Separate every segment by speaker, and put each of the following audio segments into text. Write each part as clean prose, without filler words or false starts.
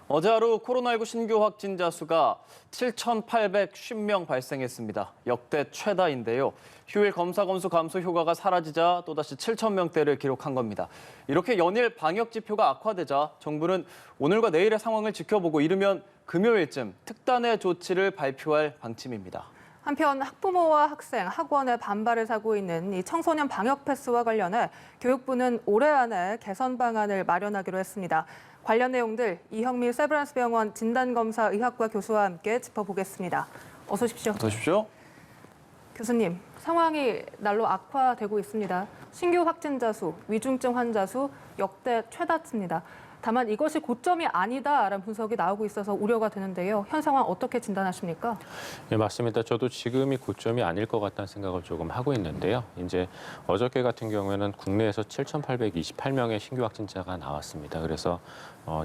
Speaker 1: 어제 하루 코로나19 신규 확진자 수가 7,850명 발생했습니다. 역대 최다인데요. 휴일 검사 건수 감소 효과가 사라지자 또다시 7,000명대를 기록한 겁니다. 이렇게 연일 방역 지표가 악화되자 정부는 오늘과 내일의 상황을 지켜보고 이르면 금요일쯤 특단의 조치를 발표할 방침입니다.
Speaker 2: 한편 학부모와 학생, 학원에 반발을 사고 있는 이 청소년 방역 패스와 관련해 교육부는 올해 안에 개선 방안을 마련하기로 했습니다. 관련 내용들 이형미 세브란스병원 진단검사의학과 교수와 함께 짚어보겠습니다. 어서 오십시오.
Speaker 1: 어서 오십시오.
Speaker 2: 교수님, 상황이 날로 악화되고 있습니다. 신규 확진자 수, 위중증 환자 수 역대 최다치입니다. 다만 이것이 고점이 아니다라는 분석이 나오고 있어서 우려가 되는데요. 현 상황 어떻게 진단하십니까?
Speaker 3: 네, 맞습니다. 저도 지금이 고점이 아닐 것 같다는 생각을 조금 하고 있는데요. 이제 어저께 같은 경우에는 국내에서 7,828명의 신규 확진자가 나왔습니다. 그래서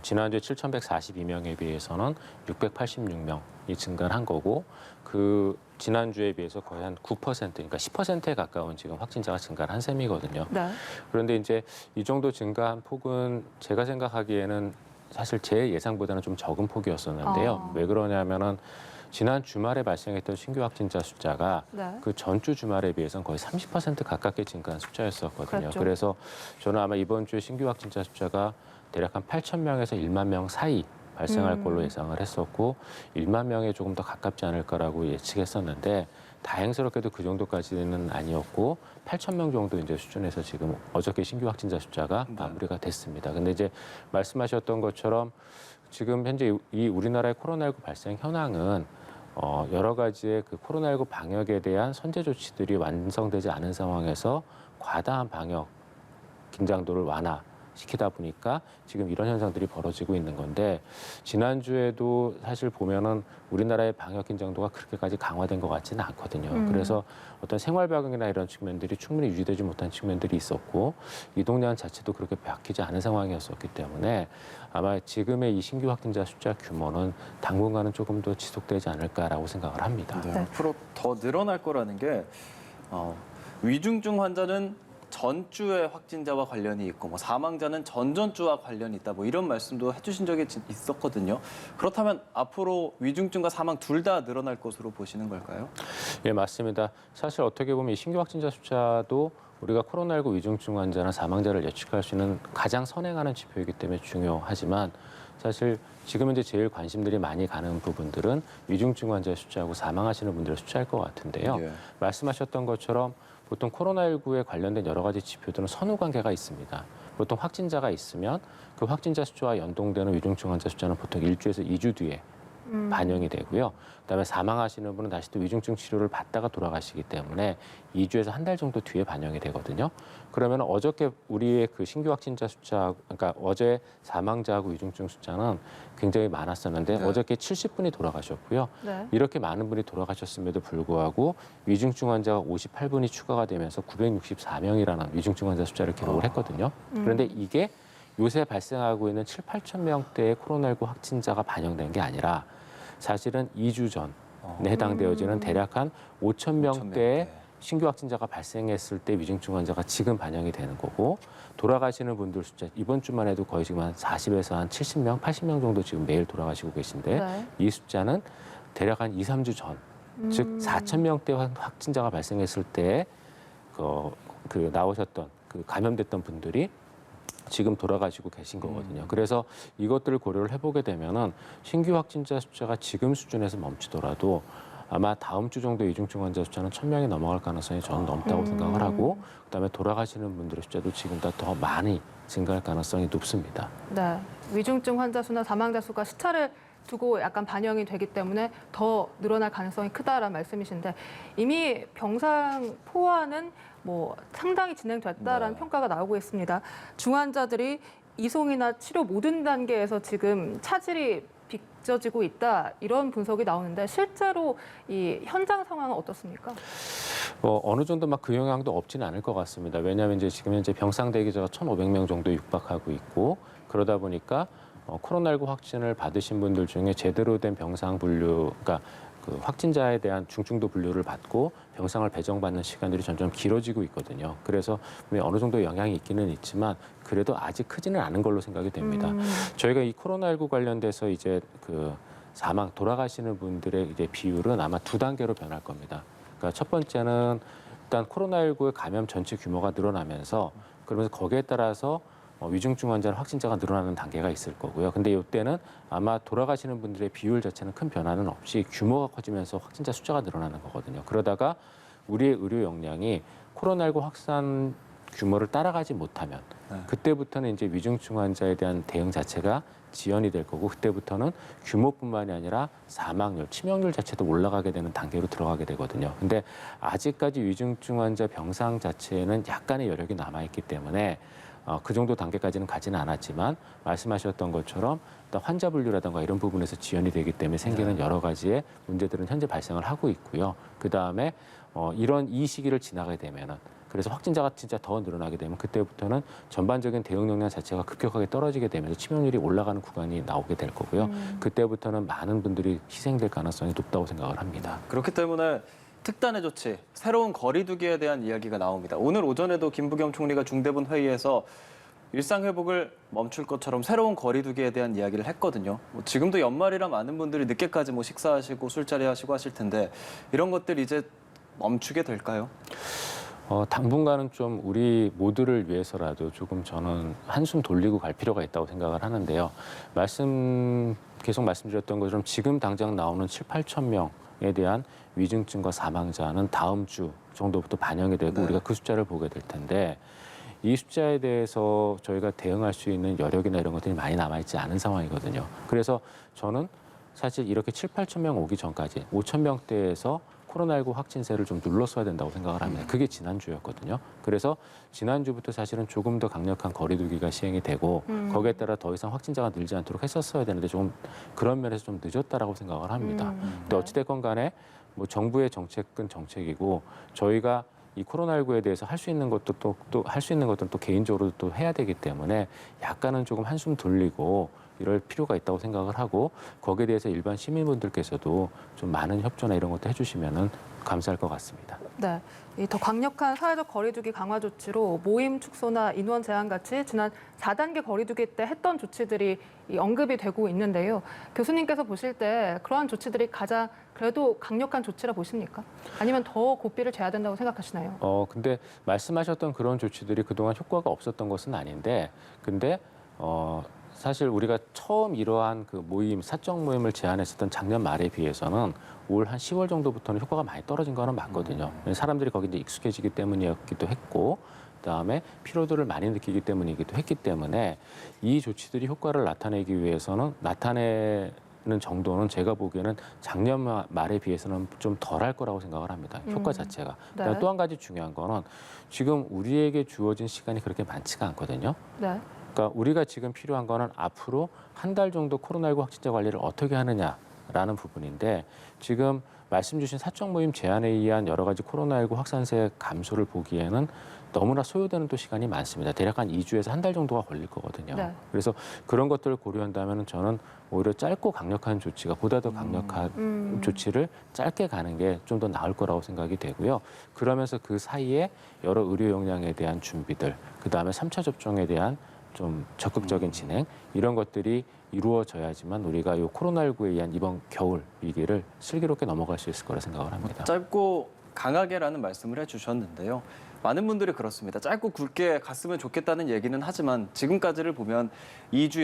Speaker 3: 지난주에 7,142명에 비해서는 686명이 증가를 한 거고 그 지난주에 비해서 거의 한 9%, 그러니까 10%에 가까운 지금 확진자가 증가를 한 셈이거든요.
Speaker 2: 네.
Speaker 3: 그런데 이제 이 정도 증가한 폭은 제가 생각하기에는 사실 제 예상보다는 좀 적은 폭이었었는데요. 왜 그러냐면은 지난 주말에 발생했던 신규 확진자 숫자가
Speaker 2: 네.
Speaker 3: 그 전주 주말에 비해서는 거의 30% 가깝게 증가한 숫자였었거든요.
Speaker 2: 그렇죠.
Speaker 3: 그래서 저는 아마 이번 주에 신규 확진자 숫자가 대략 한 8,000명에서 1만 명 사이 발생할 걸로 예상을 했었고 1만 명에 조금 더 가깝지 않을까라고 예측했었는데 다행스럽게도 그 정도까지는 아니었고 8,000명 정도 이제 수준에서 지금 어저께 신규 확진자 숫자가 마무리가 됐습니다. 근데 이제 말씀하셨던 것처럼 지금 현재 이 우리나라의 코로나19 발생 현황은 여러 가지의 그 코로나19 방역에 대한 선제 조치들이 완성되지 않은 상황에서 과다한 방역 긴장도를 완화시키다 보니까 지금 이런 현상들이 벌어지고 있는 건데 지난주에도 사실 보면은 우리나라의 방역 긴장도가 그렇게까지 강화된 것 같지는 않거든요. 그래서 어떤 생활 방역이나 이런 측면들이 충분히 유지되지 못한 측면들이 있었고 이동량 자체도 그렇게 바뀌지 않은 상황이었었기 때문에 아마 지금의 이 신규 확진자 숫자 규모는 당분간은 조금 더 지속되지 않을까라고 생각을 합니다.
Speaker 1: 네, 앞으로 더 늘어날 거라는 게 위중증 환자는 전주의 확진자와 관련이 있고 사망자는 전전주와 관련이 있다 이런 말씀도 해주신 적이 있었거든요. 그렇다면 앞으로 위중증과 사망 둘 다 늘어날 것으로 보시는 걸까요?
Speaker 3: 예, 맞습니다. 사실 어떻게 보면 이 신규 확진자 숫자도 우리가 코로나19 위중증 환자나 사망자를 예측할 수 있는 가장 선행하는 지표이기 때문에 중요하지만 사실 지금 현재 제일 관심들이 많이 가는 부분들은 위중증 환자의 숫자하고 사망하시는 분들의 숫자일 것 같은데요.
Speaker 1: 예.
Speaker 3: 말씀하셨던 것처럼 보통 코로나19에 관련된 여러 가지 지표들은 선후 관계가 있습니다. 보통 확진자가 있으면 그 확진자 숫자와 연동되는 위중증 환자 숫자는 보통 1주에서 2주 뒤에 반영이 되고요. 그다음에 사망하시는 분은 다시 또 위중증 치료를 받다가 돌아가시기 때문에 2주에서 한 달 정도 뒤에 반영이 되거든요. 그러면 어저께 우리의 그 신규 확진자 숫자, 그러니까 어제 사망자하고 위중증 숫자는 굉장히 많았었는데
Speaker 1: 네.
Speaker 3: 어저께 70분이 돌아가셨고요.
Speaker 2: 네.
Speaker 3: 이렇게 많은 분이 돌아가셨음에도 불구하고 위중증 환자가 58분이 추가가 되면서 964명이라는 위중증 환자 숫자를 기록을 했거든요. 그런데 이게 요새 발생하고 있는 7, 8천 명대의 코로나19 확진자가 반영된 게 아니라 사실은 2주 전에 해당되어지는 대략 한 5천 명대의 신규 확진자가 발생했을 때 위중증 환자가 지금 반영이 되는 거고 돌아가시는 분들 숫자 이번 주만 해도 거의 지금 한 40에서 한 70명, 80명 정도 지금 매일 돌아가시고 계신데
Speaker 2: 네.
Speaker 3: 이 숫자는 대략 한 2, 3주 전, 즉 4천 명대 확진자가 발생했을 때 그 나오셨던 그 감염됐던 분들이 지금 돌아가시고 계신 거거든요. 그래서 이것들을 고려를 해보게 되면은 신규 확진자 숫자가 지금 수준에서 멈추더라도 아마 다음 주 정도 위중증 환자 숫자는 1,000명이 넘어갈 가능성이 저는 넘다고 생각을 하고 그다음에 돌아가시는 분들의 숫자도 지금보다 더 많이 증가할 가능성이 높습니다.
Speaker 2: 네. 위중증 환자 수나 사망자 수가 시차를 두고 약간 반영이 되기 때문에 더 늘어날 가능성이 크다라는 말씀이신데 이미 병상 포화는 상당히 진행됐다라는 평가가 나오고 있습니다. 중환자들이 이송이나 치료 모든 단계에서 지금 차질이 빚어지고 있다 이런 분석이 나오는데 실제로 이 현장 상황은 어떻습니까?
Speaker 3: 어느 정도 막 그 영향도 없지는 않을 것 같습니다. 왜냐하면 이제 지금 현재 병상 대기자가 1,500명 정도 육박하고 있고 그러다 보니까 코로나19 확진을 받으신 분들 중에 제대로 된 병상 분류, 그러니까 그 확진자에 대한 중증도 분류를 받고 병상을 배정받는 시간들이 점점 길어지고 있거든요. 그래서 어느 정도 영향이 있기는 있지만 그래도 아직 크지는 않은 걸로 생각이 됩니다. 저희가 이 코로나19 관련돼서 이제 그 사망 돌아가시는 분들의 이제 비율은 아마 2단계로 변할 겁니다. 그러니까 첫 번째는 일단 코로나19의 감염 전체 규모가 늘어나면서 그러면서 거기에 따라서 위중증 환자 확진자가 늘어나는 단계가 있을 거고요. 근데 이때는 아마 돌아가시는 분들의 비율 자체는 큰 변화는 없이 규모가 커지면서 확진자 숫자가 늘어나는 거거든요. 그러다가 우리의 의료 역량이 코로나19 확산 규모를 따라가지 못하면 그때부터는 이제 위중증 환자에 대한 대응 자체가 지연이 될 거고 그때부터는 규모뿐만이 아니라 사망률, 치명률 자체도 올라가게 되는 단계로 들어가게 되거든요. 근데 아직까지 위중증 환자 병상 자체에는 약간의 여력이 남아있기 때문에 그 정도 단계까지는 가지는 않았지만 말씀하셨던 것처럼 일단 환자 분류라든가 이런 부분에서 지연이 되기 때문에 생기는 여러 가지의 문제들은 현재 발생을 하고 있고요. 그다음에 이런 이 시기를 지나게 되면은 그래서 확진자가 진짜 더 늘어나게 되면 그때부터는 전반적인 대응 역량 자체가 급격하게 떨어지게 되면서 치명률이 올라가는 구간이 나오게 될 거고요. 그때부터는 많은 분들이 희생될 가능성이 높다고 생각을 합니다.
Speaker 1: 그렇기 때문에 특단의 조치, 새로운 거리두기에 대한 이야기가 나옵니다. 오늘 오전에도 김부겸 총리가 중대본 회의에서 일상 회복을 멈출 것처럼 새로운 거리두기에 대한 이야기를 했거든요. 지금도 연말이라 많은 분들이 늦게까지 식사하시고 술자리 하시고 하실 텐데 이런 것들 이제 멈추게 될까요?
Speaker 3: 당분간은 좀 우리 모두를 위해서라도 조금 저는 한숨 돌리고 갈 필요가 있다고 생각을 하는데요. 계속 말씀드렸던 것처럼 지금 당장 나오는 7, 8천 명에 대한 위중증과 사망자는 다음 주 정도부터 반영이 되고 우리가 그 숫자를 보게 될 텐데 이 숫자에 대해서 저희가 대응할 수 있는 여력이나 이런 것들이 많이 남아있지 않은 상황이거든요. 그래서 저는 사실 이렇게 7, 8천 명 오기 전까지 5천 명대에서 코로나19 확진세를 좀 눌렀어야 된다고 생각을 합니다. 그게 지난주였거든요. 그래서 지난주부터 사실은 조금 더 강력한 거리두기가 시행이 되고 거기에 따라 더 이상 확진자가 늘지 않도록 했었어야 되는데 조금 그런 면에서 좀 늦었다라고 생각을 합니다. 근데 어찌됐건 간에 정부의 정책은 정책이고 저희가 이 코로나19에 대해서 할 수 있는 것도 또 할 수 있는 것들은 또 개인적으로 또 해야 되기 때문에 약간은 조금 한숨 돌리고 이럴 필요가 있다고 생각을 하고 거기에 대해서 일반 시민분들께서도 좀 많은 협조나 이런 것도 해주시면은 감사할 것 같습니다.
Speaker 2: 네, 이 더 강력한 사회적 거리두기 강화 조치로 모임 축소나 인원 제한 같이 지난 4단계 거리두기 때 했던 조치들이 언급이 되고 있는데요. 교수님께서 보실 때 그러한 조치들이 가장 그래도 강력한 조치라 보십니까? 아니면 더 고삐를 재야 된다고 생각하시나요?
Speaker 3: 근데 말씀하셨던 그런 조치들이 그동안 효과가 없었던 것은 아닌데 근데 사실 우리가 처음 이러한 그 모임, 사적 모임을 제한했었던 작년 말에 비해서는 올 한 10월 정도부터는 효과가 많이 떨어진 거는 맞거든요. 사람들이 거기 이제 익숙해지기 때문이었기도 했고, 그다음에 피로도를 많이 느끼기 때문이기도 했기 때문에 이 조치들이 효과를 나타내기 위해서는 나타내는 정도는 제가 보기에는 작년 말에 비해서는 좀 덜할 거라고 생각을 합니다. 효과 자체가.
Speaker 2: 네.
Speaker 3: 또 한 가지 중요한 거는 지금 우리에게 주어진 시간이 그렇게 많지가 않거든요.
Speaker 2: 네.
Speaker 3: 그러니까 우리가 지금 필요한 거는 앞으로 한 달 정도 코로나19 확진자 관리를 어떻게 하느냐라는 부분인데 지금 말씀 주신 사적 모임 제한에 의한 여러 가지 코로나19 확산세 감소를 보기에는 너무나 소요되는 또 시간이 많습니다. 대략 한 2주에서 한 달 정도가 걸릴 거거든요.
Speaker 2: 네.
Speaker 3: 그래서 그런 것들을 고려한다면 저는 오히려 짧고 강력한 조치가 보다 더 강력한 조치를 짧게 가는 게 좀 더 나을 거라고 생각이 되고요. 그러면서 그 사이에 여러 의료 역량에 대한 준비들, 그다음에 3차 접종에 대한 좀 적극적인 진행 이런 것들이 이루어져야지만 우리가 이 코로나19에 의한 이번 겨울 위기를 슬기롭게 넘어갈 수 있을 거라 생각을 합니다.
Speaker 1: 짧고 강하게라는 말씀을 해주셨는데요. 많은 분들이 그렇습니다. 짧고 굵게 갔으면 좋겠다는 얘기는 하지만 지금까지를 보면 2주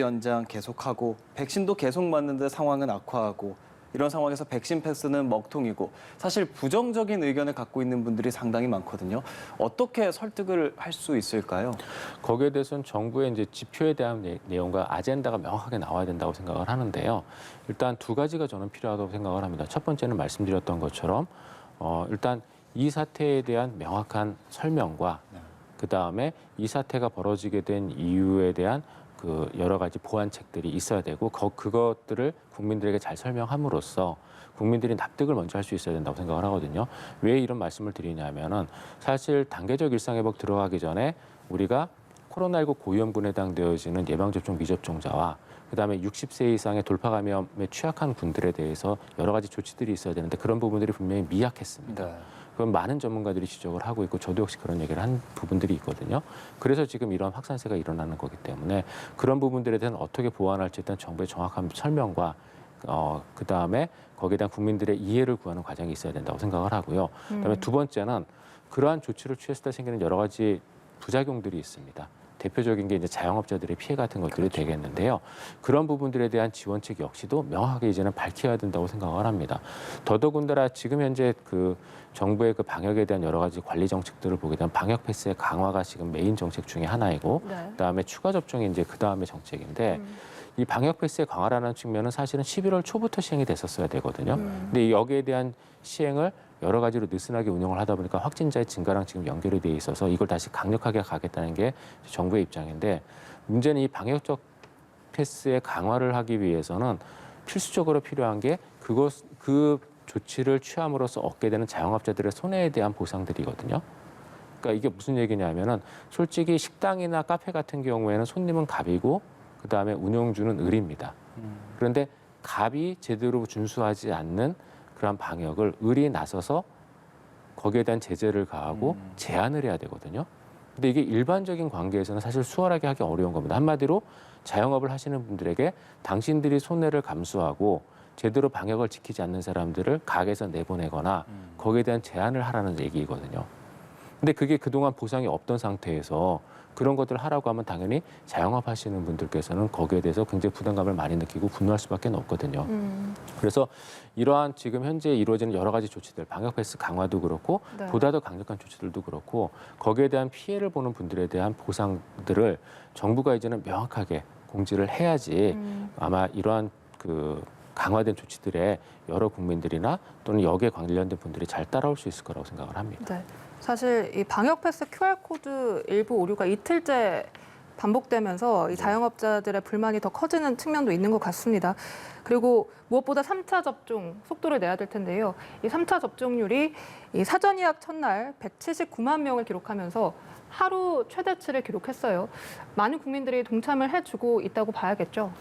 Speaker 1: 연장 계속하고 백신도 계속 맞는데 상황은 악화하고 이런 상황에서 백신 패스는 먹통이고 사실 부정적인 의견을 갖고 있는 분들이 상당히 많거든요. 어떻게 설득을 할 수 있을까요?
Speaker 3: 거기에 대해서는 정부의 이제 지표에 대한 내용과 아젠다가 명확하게 나와야 된다고 생각을 하는데요. 일단 두 가지가 저는 필요하다고 생각을 합니다. 첫 번째는 말씀드렸던 것처럼 일단 이 사태에 대한 명확한 설명과 그다음에 이 사태가 벌어지게 된 이유에 대한 그 여러 가지 보완책들이 있어야 되고 그것들을 국민들에게 잘 설명함으로써 국민들이 납득을 먼저 할 수 있어야 된다고 생각을 하거든요. 왜 이런 말씀을 드리냐면은 사실 단계적 일상회복 들어가기 전에 우리가 코로나19 고위험군에 해당되어지는 예방접종 미접종자와 그다음에 60세 이상의 돌파 감염에 취약한 분들에 대해서 여러 가지 조치들이 있어야 되는데 그런 부분들이 분명히 미약했습니다.
Speaker 1: 네.
Speaker 3: 그건 많은 전문가들이 지적을 하고 있고 저도 역시 그런 얘기를 한 부분들이 있거든요. 그래서 지금 이런 확산세가 일어나는 거기 때문에 그런 부분들에 대한 어떻게 보완할지에 대한 정부의 정확한 설명과 그다음에 거기에 대한 국민들의 이해를 구하는 과정이 있어야 된다고 생각을 하고요. 그다음에 두 번째는 그러한 조치를 취했을 때 생기는 여러 가지 부작용들이 있습니다. 대표적인 게 이제 자영업자들의 피해 같은 것들이 되겠는데요. 그런 부분들에 대한 지원책 역시도 명확하게 이제는 밝혀야 된다고 생각을 합니다. 더더군다나 지금 현재 그 정부의 그 방역에 대한 여러 가지 관리 정책들을 보게 되면 방역 패스의 강화가 지금 메인 정책 중에 하나이고
Speaker 2: 네.
Speaker 3: 그다음에 추가 접종이 이제 그 다음에 정책인데 이 방역 패스의 강화라는 측면은 사실은 11월 초부터 시행이 됐었어야 되거든요. 근데 여기에 대한 시행을 여러 가지로 느슨하게 운영을 하다 보니까 확진자의 증가랑 지금 연결이 돼 있어서 이걸 다시 강력하게 가겠다는 게 정부의 입장인데 문제는 이 방역적 패스의 강화를 하기 위해서는 필수적으로 필요한 게 그 조치를 취함으로써 얻게 되는 자영업자들의 손해에 대한 보상들이거든요. 그러니까 이게 무슨 얘기냐면은 솔직히 식당이나 카페 같은 경우에는 손님은 갑이고 그다음에 운영주는 을입니다. 그런데 갑이 제대로 준수하지 않는 그런 방역을 을이 나서서 거기에 대한 제재를 가하고 제한을 해야 되거든요. 근데 이게 일반적인 관계에서는 사실 수월하게 하기 어려운 겁니다. 한마디로 자영업을 하시는 분들에게 당신들이 손해를 감수하고 제대로 방역을 지키지 않는 사람들을 가게에서 내보내거나 거기에 대한 제한을 하라는 얘기거든요. 근데 그게 그동안 보상이 없던 상태에서 그런 것들을 하라고 하면 당연히 자영업 하시는 분들께서는 거기에 대해서 굉장히 부담감을 많이 느끼고 분노할 수밖에 없거든요. 그래서 이러한 지금 현재 이루어지는 여러 가지 조치들, 방역 패스 강화도 그렇고
Speaker 2: 네.
Speaker 3: 보다 더 강력한 조치들도 그렇고 거기에 대한 피해를 보는 분들에 대한 보상들을 정부가 이제는 명확하게 공지를 해야지 아마 이러한 그 강화된 조치들에 여러 국민들이나 또는 여기에 관련된 분들이 잘 따라올 수 있을 거라고 생각을 합니다.
Speaker 2: 네. 사실 이 방역 패스 QR코드 일부 오류가 이틀째 반복되면서 이 자영업자들의 불만이 더 커지는 측면도 있는 것 같습니다. 그리고 무엇보다 3차 접종 속도를 내야 될 텐데요. 이 3차 접종률이 이 사전 예약 첫날 179만 명을 기록하면서 하루 최대치를 기록했어요. 많은 국민들이 동참을 해주고 있다고 봐야겠죠.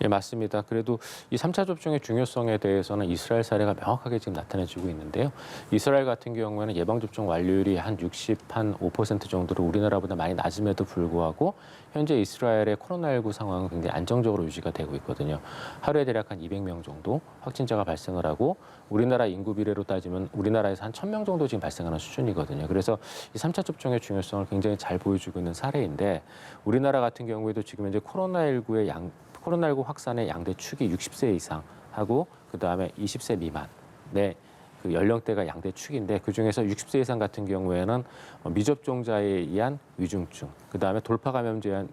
Speaker 3: 예, 맞습니다. 그래도 이 3차 접종의 중요성에 대해서는 이스라엘 사례가 명확하게 지금 나타내지고 있는데요. 이스라엘 같은 경우에는 예방접종 완료율이 한 65% 정도로 우리나라보다 많이 낮음에도 불구하고 현재 이스라엘의 코로나19 상황은 굉장히 안정적으로 유지가 되고 있거든요. 하루에 대략 한 200명 정도 확진자가 발생을 하고 우리나라 인구 비례로 따지면 우리나라에서 한 1000명 정도 지금 발생하는 수준이거든요. 그래서 이 3차 접종의 중요성을 굉장히 잘 보여주고 있는 사례인데 우리나라 같은 경우에도 지금 현재 코로나19 확산의 양대 축이 60세 이상하고 그다음에 20세 미만의 그 연령대가 양대 축인데 그중에서 60세 이상 같은 경우에는 미접종자에 의한 위중증, 그다음에 돌파 감염자에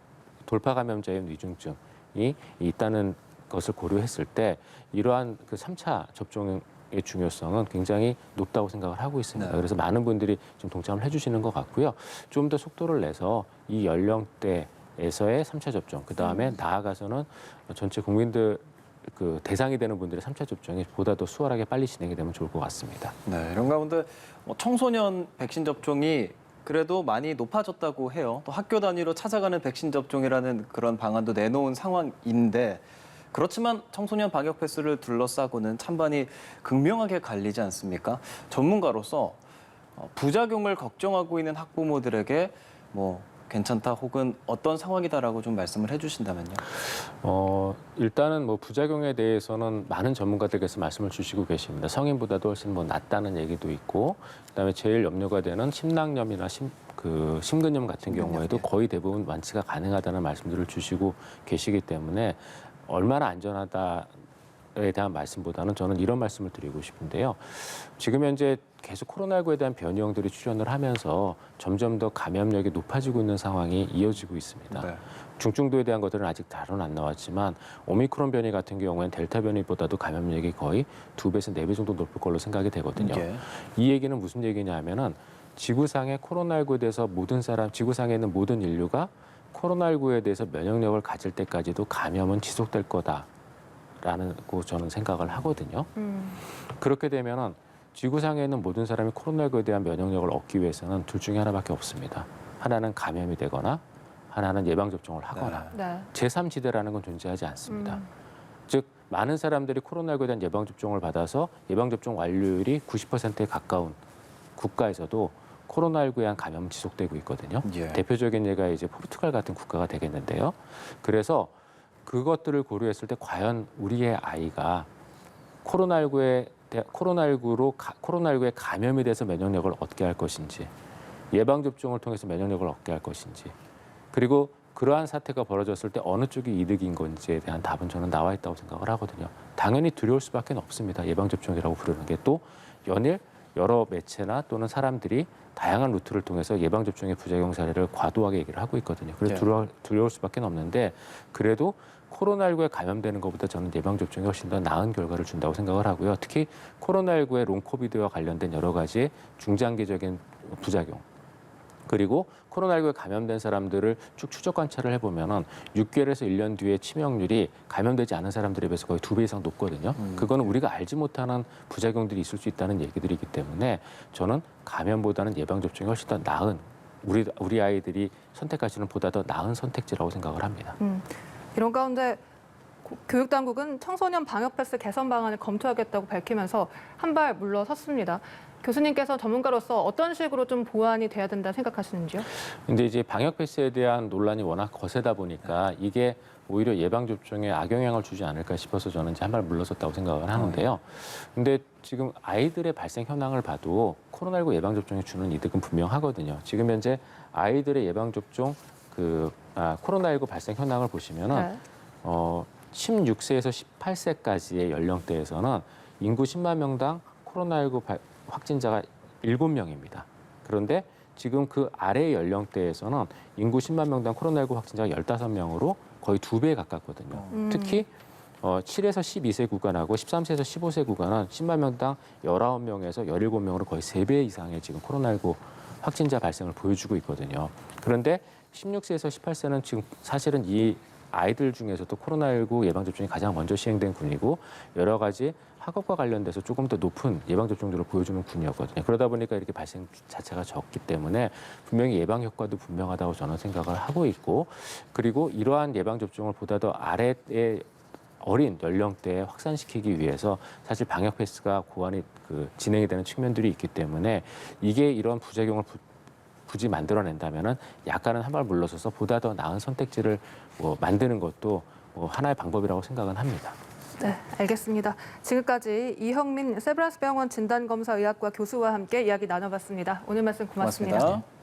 Speaker 3: 의한 위중증이 있다는 것을 고려했을 때 이러한 그 3차 접종의 중요성은 굉장히 높다고 생각을 하고 있습니다.
Speaker 1: 네.
Speaker 3: 그래서 많은 분들이 좀 동참을 해주시는 것 같고요. 좀 더 속도를 내서 이 연령대에서의 3차 접종, 그다음에 나아가서는 전체 국민들 그 대상이 되는 분들의 3차 접종이 보다 더 수월하게 빨리 진행이 되면 좋을 것 같습니다.
Speaker 1: 네, 이런 가운데 청소년 백신 접종이 그래도 많이 높아졌다고 해요. 또 학교 단위로 찾아가는 백신 접종이라는 그런 방안도 내놓은 상황인데 그렇지만 청소년 방역 패스를 둘러싸고는 찬반이 극명하게 갈리지 않습니까? 전문가로서 부작용을 걱정하고 있는 학부모들에게 뭐 괜찮다 혹은 어떤 상황이다라고 좀 말씀을 해주신다면요.
Speaker 3: 일단은 뭐 부작용에 대해서는 많은 전문가들께서 말씀을 주시고 계십니다. 성인보다도 훨씬 뭐 낫다는 얘기도 있고, 그다음에 제일 염려가 되는 심낭염이나 심근염 같은 경우에도 거의 대부분 완치가 가능하다는 말씀들을 주시고 계시기 때문에 얼마나 안전하다에 대한 말씀보다는 저는 이런 말씀을 드리고 싶은데요. 지금 현재 계속 코로나19에 대한 변이형들이 출현을 하면서 점점 더 감염력이 높아지고 있는 상황이 이어지고 있습니다.
Speaker 1: 네.
Speaker 3: 중증도에 대한 것들은 아직 다루는 안 나왔지만 오미크론 변이 같은 경우에는 델타 변이보다도 감염력이 거의 2배에서 4배 정도 높을 걸로 생각이 되거든요.
Speaker 1: 예.
Speaker 3: 이 얘기는 무슨 얘기냐면은 지구상의 코로나19에 대해서 지구상에 있는 모든 인류가 코로나19에 대해서 면역력을 가질 때까지도 감염은 지속될 거다라는 거 저는 생각을 하거든요. 그렇게 되면은 지구상에 있는 모든 사람이 코로나19에 대한 면역력을 얻기 위해서는 둘 중에 하나밖에 없습니다. 하나는 감염이 되거나 하나는 예방접종을 하거나
Speaker 2: 네.
Speaker 3: 제3지대라는 건 존재하지 않습니다. 즉 많은 사람들이 코로나19에 대한 예방접종을 받아서 예방접종 완료율이 90%에 가까운 국가에서도 코로나19에 대한 감염 지속되고 있거든요.
Speaker 1: 예.
Speaker 3: 대표적인 예가 이제 포르투갈 같은 국가가 되겠는데요. 그래서 그것들을 고려했을 때 과연 우리의 아이가 코로나19에 감염이 돼서 면역력을 얻게 할 것인지, 예방접종을 통해서 면역력을 얻게 할 것인지, 그리고 그러한 사태가 벌어졌을 때 어느 쪽이 이득인 건지에 대한 답은 저는 나와 있다고 생각을 하거든요. 당연히 두려울 수밖에 없습니다. 예방접종이라고 부르는 게 또 연일 여러 매체나 또는 사람들이 다양한 루트를 통해서 예방접종의 부작용 사례를 과도하게 얘기를 하고 있거든요. 그래서 두려울 수밖에 없는데 그래도 코로나19에 감염되는 것보다 저는 예방접종이 훨씬 더 나은 결과를 준다고 생각을 하고요. 특히 코로나19의 롱코비드와 관련된 여러 가지 중장기적인 부작용 그리고 코로나19에 감염된 사람들을 쭉 추적 관찰을 해보면은 6개월에서 1년 뒤에 치명률이 감염되지 않은 사람들에 비해서 거의 2배 이상 높거든요. 그거는 우리가 알지 못하는 부작용들이 있을 수 있다는 얘기들이기 때문에 저는 감염보다는 예방접종이 훨씬 더 나은 우리 아이들이 선택할 수는 보다 더 나은 선택지라고 생각을 합니다.
Speaker 2: 이런 가운데 교육당국은 청소년 방역 패스 개선 방안을 검토하겠다고 밝히면서 한 발 물러섰습니다. 교수님께서 전문가로서 어떤 식으로 좀 보완이 돼야 된다 생각하시는지요?
Speaker 3: 근데 이제 방역 패스에 대한 논란이 워낙 거세다 보니까 이게 오히려 예방 접종에 악영향을 주지 않을까 싶어서 저는 이제 한 발 물러섰다고 생각을 하는데요. 근데 지금 아이들의 발생 현황을 봐도 코로나19 예방 접종이 주는 이득은 분명하거든요. 지금 현재 아이들의 예방 접종 코로나19 발생 현황을 보시면은
Speaker 2: 네.
Speaker 3: 16세에서 18세까지의 연령대에서는 인구 10만 명당 코로나19 확진자가 7명입니다. 그런데 지금 그 아래 연령대에서는 인구 10만 명당 코로나19 확진자가 15명으로 거의 2배에 가깝거든요. 특히 7에서 12세 구간하고 13세에서 15세 구간은 10만 명당 19명에서 17명으로 거의 3배 이상의 지금 코로나19 확진자 발생을 보여주고 있거든요. 그런데 16세에서 18세는 지금 사실은 이 아이들 중에서도 코로나19 예방접종이 가장 먼저 시행된 군이고 여러 가지 학업과 관련돼서 조금 더 높은 예방접종률을 보여주는 군이었거든요. 그러다 보니까 이렇게 발생 자체가 적기 때문에 분명히 예방 효과도 분명하다고 저는 생각을 하고 있고 그리고 이러한 예방접종을 보다 더 아래의 어린 연령대에 확산시키기 위해서 사실 방역 패스가 고안이 진행이 되는 측면들이 있기 때문에 이게 이런 부작용을 굳이 만들어낸다면은 약간은 한 발 물러서서 보다 더 나은 선택지를 만드는 것도 하나의 방법이라고 생각은 합니다.
Speaker 2: 네, 알겠습니다. 지금까지 이형민 세브란스 병원 진단검사의학과 교수와 함께 이야기 나눠봤습니다. 오늘 말씀 고맙습니다.
Speaker 1: 고맙습니다.